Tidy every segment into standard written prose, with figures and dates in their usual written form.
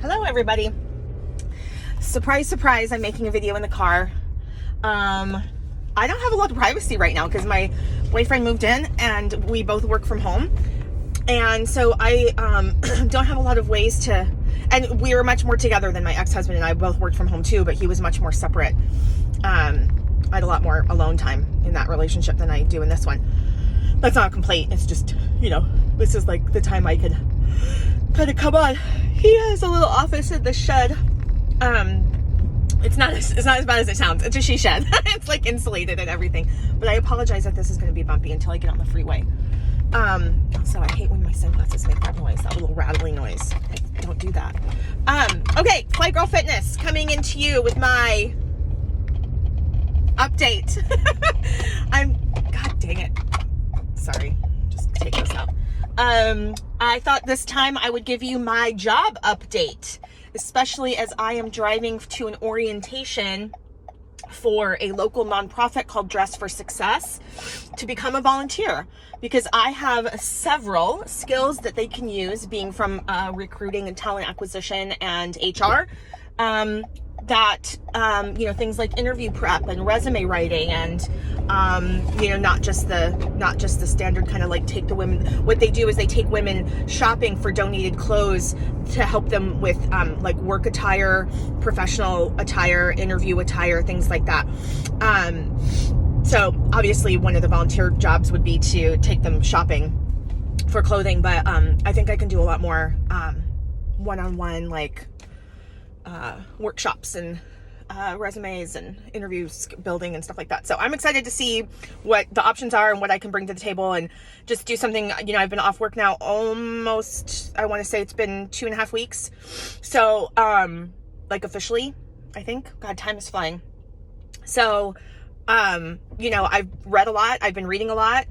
Hello everybody. Surprise, surprise, I'm making a video in the car. I don't have a lot of privacy right now because my boyfriend moved in and we both work from home. And so I don't have a lot of ways to, and we were much more together than my ex-husband and I both worked from home too, but he was much more separate. I had a lot more alone time in that relationship than I do in this one. That's not a complaint. It's just, this is like the time I could kind of come on. He has a little office in the shed. It's not as bad as it sounds. It's a she shed. It's like insulated and everything. But I apologize that this is going to be bumpy until I get on the freeway. So I hate when my sunglasses make that noise, that little rattling noise. Don't do that. Okay, Flight Girl Fitness coming into you with my update. God dang it. Sorry, just take this out. I thought this time I would give you my job update, especially as I am driving to an orientation for a local nonprofit called Dress for Success to become a volunteer, because I have several skills that they can use, being from recruiting and talent acquisition and HR, that things like interview prep and resume writing and not just the standard kind of like take the women. What they do is they take women shopping for donated clothes to help them with like work attire, professional attire, interview attire, things like that. So obviously one of the volunteer jobs would be to take them shopping for clothing, but I think I can do a lot more one-on-one like workshops and resumes and interviews building and stuff like that. So I'm excited to see what the options are and what I can bring to the table and just do something. I've been off work now almost, I want to say it's been 2.5 weeks. So like officially, I think. God, time is flying. So I've read a lot. I've been reading a lot.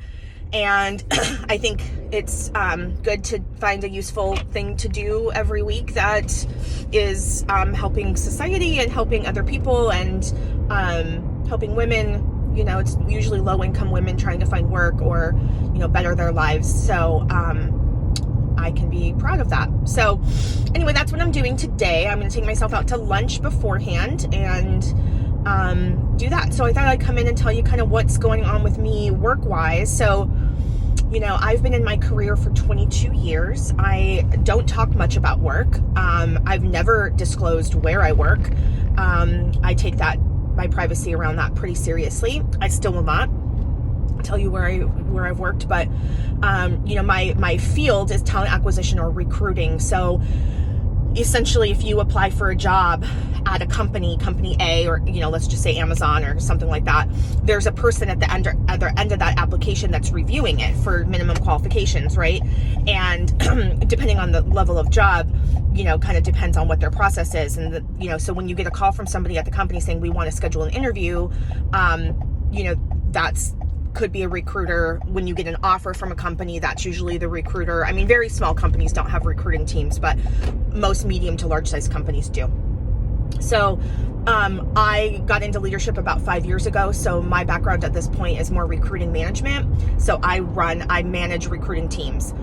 And I think it's good to find a useful thing to do every week that is helping society and helping other people and helping women. It's usually low-income women trying to find work or, better their lives. So I can be proud of that. So anyway, that's what I'm doing today. I'm going to take myself out to lunch beforehand and do that. So I thought I'd come in and tell you kind of what's going on with me work-wise. So, I've been in my career for 22 years. I don't talk much about work. I've never disclosed where I work. I take my privacy around that pretty seriously. I still will not tell you where I've worked, but my field is talent acquisition or recruiting. So essentially, if you apply for a job at a company A, or, let's just say Amazon or something like that, there's a person at the other end of that application that's reviewing it for minimum qualifications, right? And depending on the level of job, kind of depends on what their process is. And, so when you get a call from somebody at the company saying, we want to schedule an interview, that's could be a recruiter. When you get an offer from a company, that's usually the recruiter. I mean, very small companies don't have recruiting teams, but most medium to large size companies do. So I got into leadership about 5 years ago. So my background at this point is more recruiting management. So I manage recruiting teams.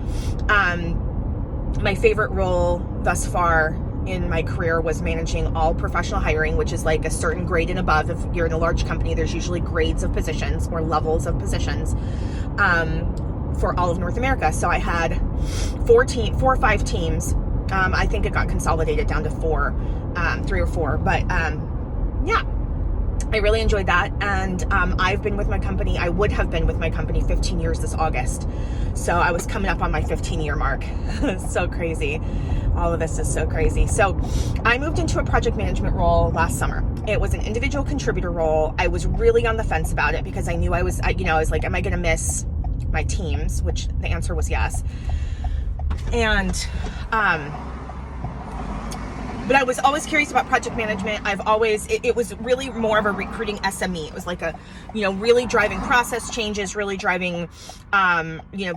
My favorite role thus far in my career was managing all professional hiring, which is like a certain grade and above. If you're in a large company, there's usually grades of positions or levels of positions for all of North America. So I had 4 or 5 teams. I think it got consolidated down to 3 or 4. But yeah, I really enjoyed that. And I've been with my company. I would have been with my company 15 years this August. So I was coming up on my 15-year mark. So crazy. All of this is so crazy. So I moved into a project management role last summer. It was an individual contributor role. I was really on the fence about it because I knew I was like, am I going to miss my teams? Which the answer was yes. And, but I was always curious about project management. It was really more of a recruiting SME. It was like really driving process changes, really driving,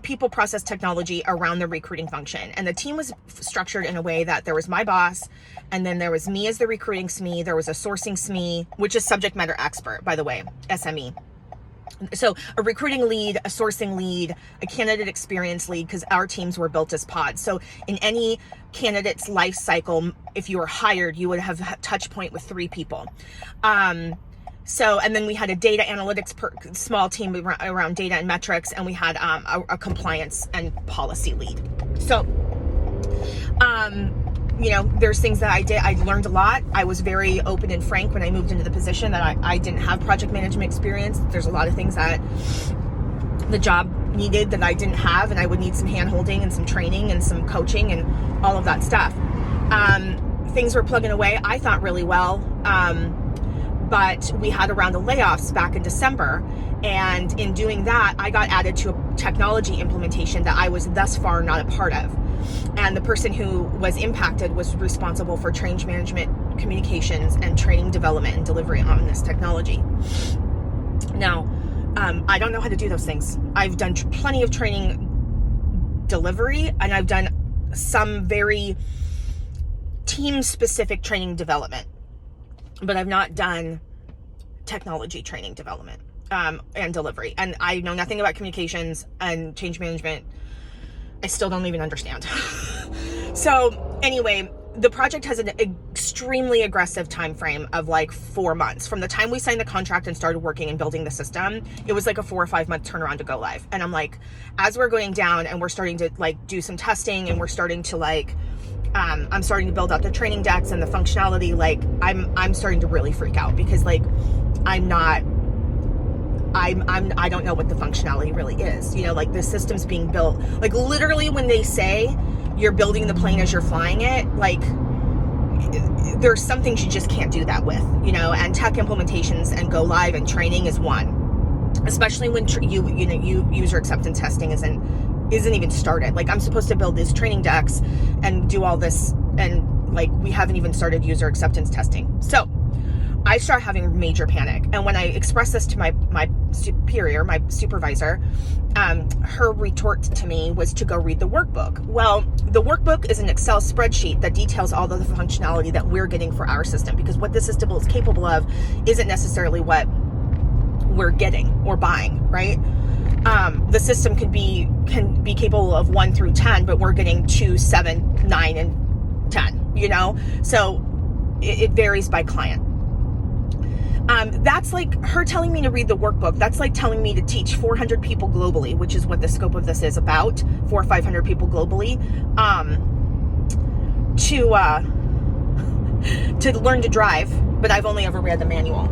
people, process, technology around the recruiting function. And the team was structured in a way that there was my boss, and then there was me as the recruiting SME. There was a sourcing SME, which is subject matter expert, by the way, SME. So a recruiting lead, a sourcing lead, a candidate experience lead, because our teams were built as pods. So in any candidate's life cycle, if you were hired, you would have a touch point with 3 people. And then we had a data analytics small team around data and metrics, and we had a compliance and policy lead. So, there's things that I did. I learned a lot. I was very open and frank when I moved into the position that I didn't have project management experience. There's a lot of things that the job needed that I didn't have, and I would need some hand-holding and some training and some coaching and all of that stuff. Things were plugging away, I thought, really well. But we had a round of layoffs back in December. And in doing that, I got added to a technology implementation that I was thus far not a part of. And the person who was impacted was responsible for change management, communications, and training development and delivery on this technology. Now, I don't know how to do those things. I've done plenty of training delivery, and I've done some very team-specific training development, but I've not done technology training development and delivery. And I know nothing about communications and change management. I still don't even understand. So anyway, the project has an extremely aggressive time frame of like 4 months. From the time we signed the contract and started working and building the system, it was like a 4 or 5 month turnaround to go live. And I'm like, as we're going down and we're starting to like do some testing, and we're starting to like, I'm starting to build out the training decks and the functionality, like I'm starting to really freak out, because like I don't know what the functionality really is. Like the system's being built, like literally when they say you're building the plane as you're flying it, like there's some things you just can't do that with, and tech implementations and go live and training is one, especially when user acceptance testing isn't even started. Like I'm supposed to build these training decks and do all this, and like we haven't even started user acceptance testing. So I start having major panic. And when I expressed this to my superior, my supervisor, her retort to me was to go read the workbook. Well, the workbook is an Excel spreadsheet that details all of the functionality that we're getting for our system, because what the system is capable of isn't necessarily what we're getting or buying, right? The system can be capable of 1 through 10, but we're getting 2, 7, 9, and 10, So it varies by client. That's like her telling me to read the workbook. That's like telling me to teach 400 people globally, which is what the scope of this is about, 400 or 500 people globally, to learn to drive, but I've only ever read the manual.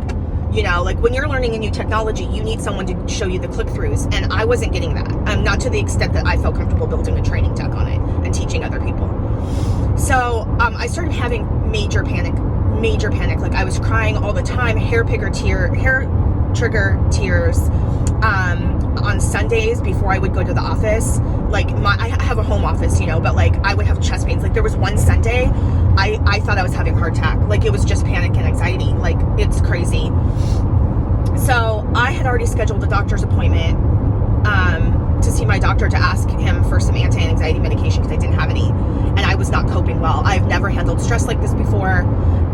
Like when you're learning a new technology, you need someone to show you the click-throughs, and I wasn't getting that. Not to the extent that I felt comfortable building a training deck on it and teaching other people. So I started having major panic. Like I was crying all the time, hair trigger tears on Sundays before I would go to the office. Like I have a home office, but like I would have chest pains. Like there was one Sunday I thought I was having a heart attack. Like it was just panic and anxiety. Like it's crazy. So I had already scheduled a doctor's appointment to see my doctor to ask him for some anti-anxiety medication, because I didn't have any, and I was not coping well. I've never handled stress like this before.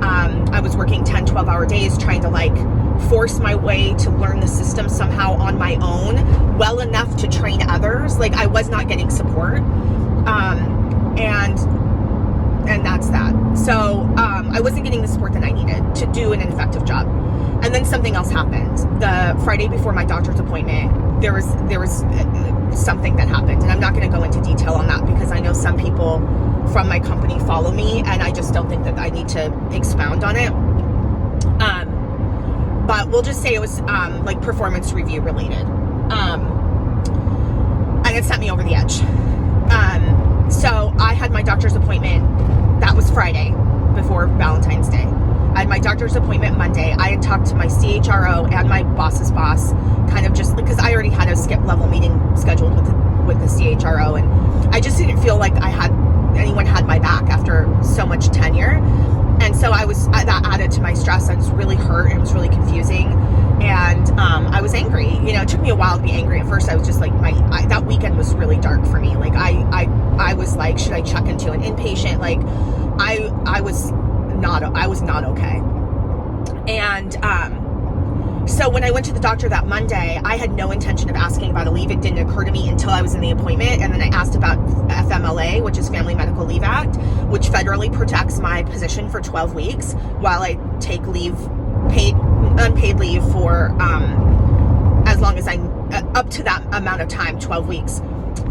I was working 10, 12-hour days trying to like force my way to learn the system somehow on my own, well enough to train others. Like I was not getting support. And that's that. So I wasn't getting the support that I needed to do an effective job. And then something else happened. The Friday before my doctor's appointment, there was something that happened. And I'm not going to go into detail on that, because I know some people from my company follow me, and I just don't think that I need to expound on it. But we'll just say it was like performance review related. And it sent me over the edge. So I had my doctor's appointment. That was Friday before Valentine's Day. I had my doctor's appointment Monday. I had talked to my CHRO and my boss's boss, kind of just because I already had a skip level meeting scheduled with the CHRO, and I just didn't feel like anyone had my back after so much tenure. And so that added to my stress. I was really hurt. It was really confusing. And I was angry. It took me a while to be angry. At first I was just like, that weekend was really dark for me. Like I was like, should I check into an inpatient? Like I was not okay. And So when I went to the doctor that Monday, I had no intention of asking about a leave. It didn't occur to me until I was in the appointment. And then I asked about FMLA, which is Family Medical Leave Act, which federally protects my position for 12 weeks while I take leave, unpaid leave for as long as I'm up to that amount of time, 12 weeks,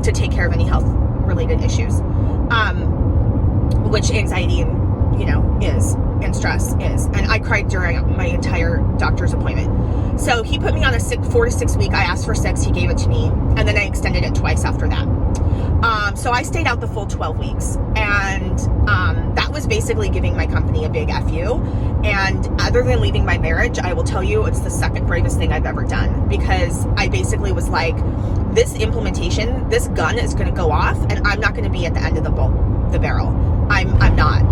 to take care of any health related issues, which anxiety and is, and stress is. And I cried during my entire doctor's appointment. So he put me on a 4 to 6 week. I asked for 6, he gave it to me, and then I extended it twice after that. So I stayed out the full 12 weeks, and that was basically giving my company a big FU. And other than leaving my marriage, I will tell you, it's the second bravest thing I've ever done, because I basically was like, this implementation, this gun is going to go off, and I'm not going to be at the end of the barrel. I'm not.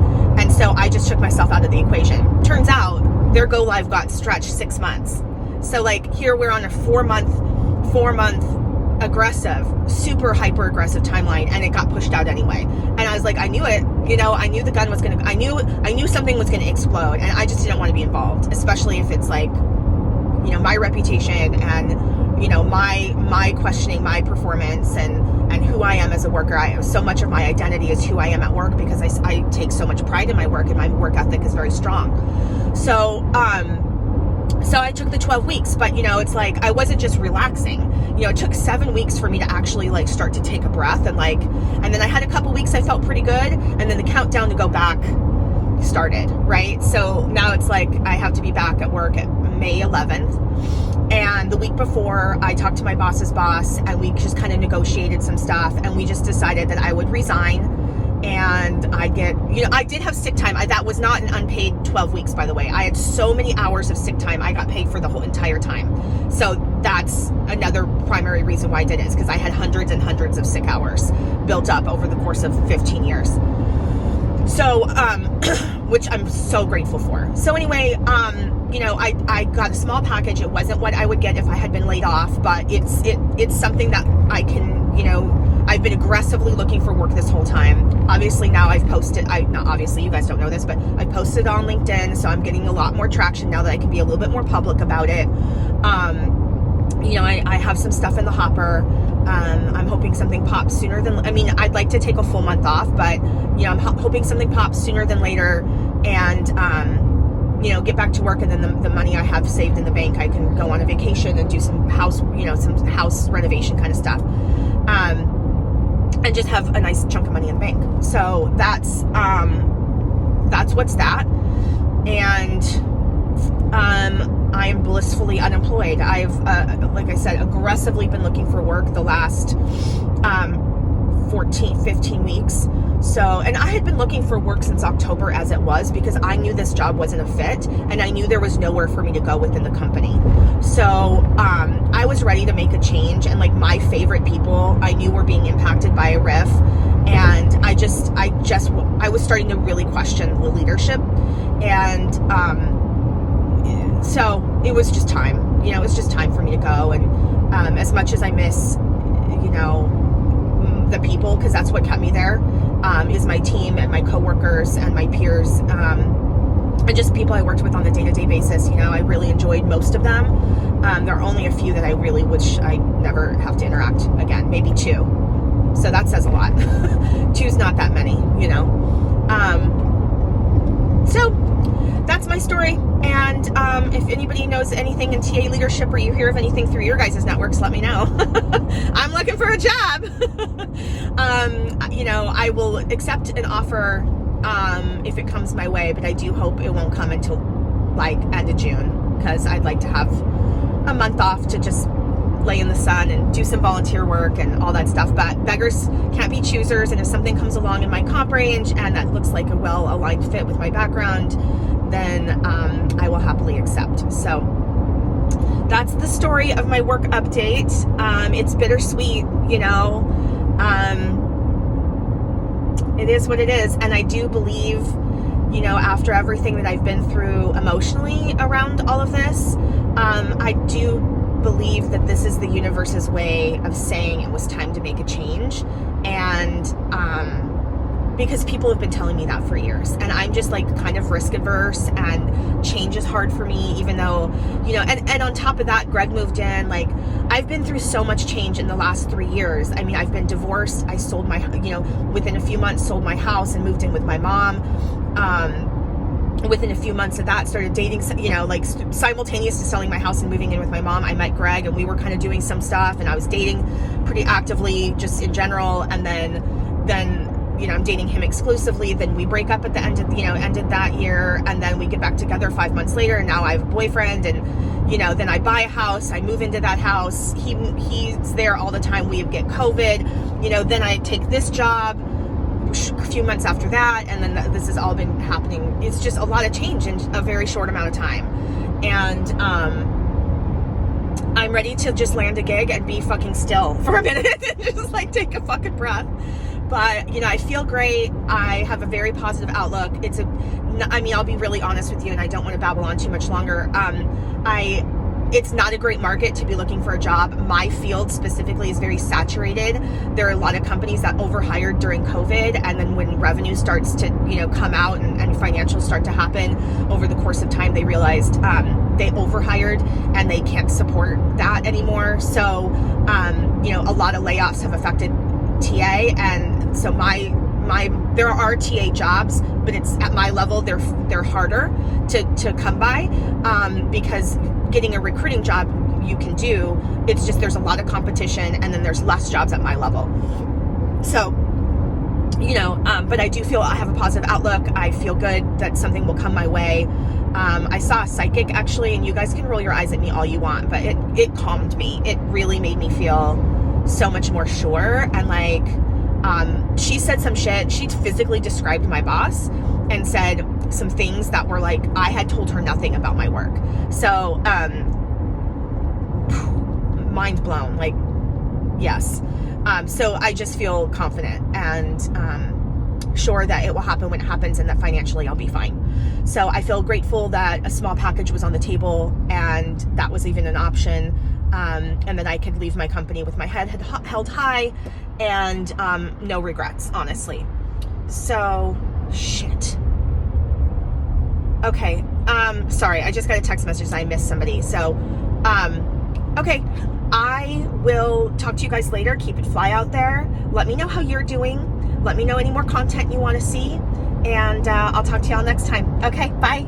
And so I just took myself out of the equation. Turns out their go live got stretched 6 months. So like here we're on a 4 month aggressive, super hyper aggressive timeline, and it got pushed out anyway. And I was like, I knew it, I knew the gun was going to, I knew something was going to explode, and I just didn't want to be involved, especially if it's like, my reputation and, my questioning my performance and who I am as a worker. So much of my identity is who I am at work, because I take so much pride in my work, and my work ethic is very strong. So I took the 12 weeks, but it's like, I wasn't just relaxing. It took 7 weeks for me to actually like start to take a breath, and then I had a couple weeks I felt pretty good, and then the countdown to go back started, right? So now it's like, I have to be back at work at May 11th. And the week before, I talked to my boss's boss, and we just kind of negotiated some stuff, and we just decided that I would resign, and I did have sick time. That was not an unpaid 12 weeks, by the way. I had so many hours of sick time. I got paid for the whole entire time. So that's another primary reason why I did it, is because I had hundreds and hundreds of sick hours built up over the course of 15 years. So, which I'm so grateful for. So anyway, I got a small package. It wasn't what I would get if I had been laid off, but it's something that I can, I've been aggressively looking for work this whole time. Obviously now I've posted, not obviously, you guys don't know this, but I posted on LinkedIn, so I'm getting a lot more traction now that I can be a little bit more public about it. I have some stuff in the hopper. I'm hoping something pops sooner than, I'd like to take a full month off, but, I'm hoping something pops sooner than later, and, get back to work, and then the money I have saved in the bank, I can go on a vacation and do some house renovation kind of stuff. And just have a nice chunk of money in the bank. So that's what's that. And, I am blissfully unemployed. I've, like I said, aggressively been looking for work the last 15 weeks. So, and I had been looking for work since October as it was, because I knew this job wasn't a fit, and I knew there was nowhere for me to go within the company. So, I was ready to make a change, and like my favorite people I knew were being impacted by a RIF, and I was starting to really question the leadership, and, so it was just time, it was just time for me to go. And as much as I miss, the people, because that's what kept me there, is my team and my coworkers and my peers, and just people I worked with on a day-to-day basis. I really enjoyed most of them. There are only a few that I really wish I never have to interact again, maybe 2. So that says a lot. 2's not that many, So that's my story. And if anybody knows anything in TA leadership, or you hear of anything through your guys' networks, let me know. I'm looking for a job. I will accept an offer if it comes my way, but I do hope it won't come until like end of June, because I'd like to have a month off to just lay in the sun and do some volunteer work and all that stuff. But beggars can't be choosers, and if something comes along in my comp range and that looks like a well-aligned fit with my background, then I will happily accept. So that's the story of my work update. It's bittersweet, it is what it is. And I do believe, after everything that I've been through emotionally around all of this, I do believe that this is the universe's way of saying it was time to make a change. And because people have been telling me that for years, and I'm just like kind of risk averse, and change is hard for me, even though, you know, and on top of that, Greg moved in. Like, I've been through so much change in the last 3 years. I mean, I've been divorced. I sold my, you know, within a few months, sold my house and moved in with my mom. Within a few months of that, started dating, you know, like simultaneous to selling my house and moving in with my mom, I met Greg, and we were kind of doing some stuff, and I was dating pretty actively just in general. And then, you know, I'm dating him exclusively. Then we break up at the end of, you know, ended that year. And then we get back together 5 months later. And now I have a boyfriend, and, you know, then I buy a house, I move into that house. He's there all the time. We get COVID, you know, then I take this job a few months after that. And then this has all been happening. It's just a lot of change in a very short amount of time. And, I'm ready to just land a gig and be fucking still for a minute and just like take a fucking breath. But, you know, I feel great. I have a very positive outlook. I mean, I'll be really honest with you, and I don't want to babble on too much longer. It's not a great market to be looking for a job. My field specifically is very saturated. There are a lot of companies that overhired during COVID, and then when revenue starts to, you know, come out and financials start to happen over the course of time, they realized they overhired and they can't support that anymore. So, you know, a lot of layoffs have affected TA, and so there are TA jobs, but it's at my level, they're harder to come by, because getting a recruiting job you can do, it's just there's a lot of competition, and then there's less jobs at my level. So, you know, but I do feel I have a positive outlook. I feel good that something will come my way. I saw a psychic actually, and you guys can roll your eyes at me all you want, but it calmed me. It really made me feel so much more sure. And like, she said some shit. She physically described my boss and said some things that were like, I had told her nothing about my work. So, mind blown, like, yes. So I just feel confident and, sure that it will happen when it happens, and that financially I'll be fine. So I feel grateful that a small package was on the table, and that was even an option. And that I could leave my company with my head held high, and no regrets, honestly. So, shit. Okay. Sorry, I just got a text message and I missed somebody. So, okay. I will talk to you guys later. Keep it fly out there. Let me know how you're doing. Let me know any more content you want to see. And I'll talk to y'all next time. Okay, bye.